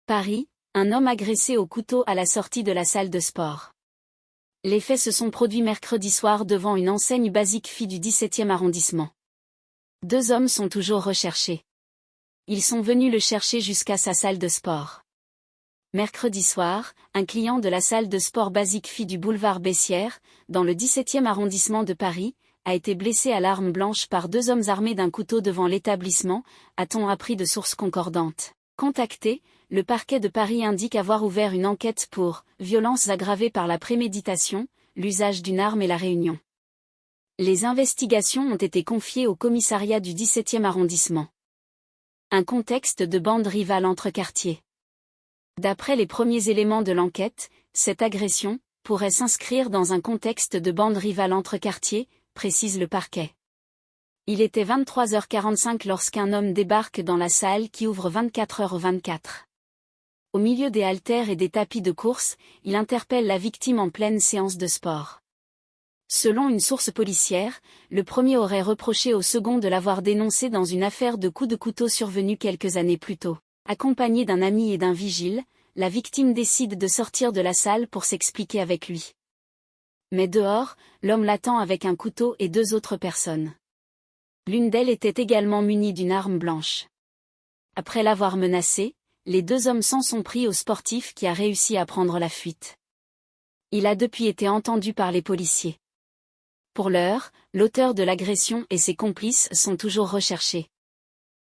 Paris, un homme agressé au couteau à la sortie de la salle de sport. Les faits se sont produits mercredi soir devant une enseigne Basic Fit du 17e arrondissement. 2 hommes sont toujours recherchés. Ils sont venus le chercher jusqu'à sa salle de sport. Mercredi soir, un client de la salle de sport Basic Fit du boulevard Bessières, dans le 17e arrondissement de Paris, a été blessé à l'arme blanche par 2 hommes armés d'un couteau devant l'établissement, a-t-on appris de sources concordantes. Contacté, le parquet de Paris indique avoir ouvert une enquête pour violences aggravées par la préméditation, l'usage d'une arme et la réunion. Les investigations ont été confiées au commissariat du 17e arrondissement. Un contexte de bande rivale entre quartiers. D'après les premiers éléments de l'enquête, cette agression pourrait s'inscrire dans un contexte de bande rivale entre quartiers, précise le parquet. Il était 23h45 lorsqu'un homme débarque dans la salle qui ouvre 24h24. Au milieu des haltères et des tapis de course, il interpelle la victime en pleine séance de sport. Selon une source policière, le premier aurait reproché au second de l'avoir dénoncé dans une affaire de coups de couteau survenue quelques années plus tôt. Accompagné d'un ami et d'un vigile, la victime décide de sortir de la salle pour s'expliquer avec lui. Mais dehors, l'homme l'attend avec un couteau et 2 autres personnes. L'une d'elles était également munie d'une arme blanche. Après l'avoir menacé, les 2 hommes s'en sont pris au sportif qui a réussi à prendre la fuite. Il a depuis été entendu par les policiers. Pour l'heure, l'auteur de l'agression et ses complices sont toujours recherchés.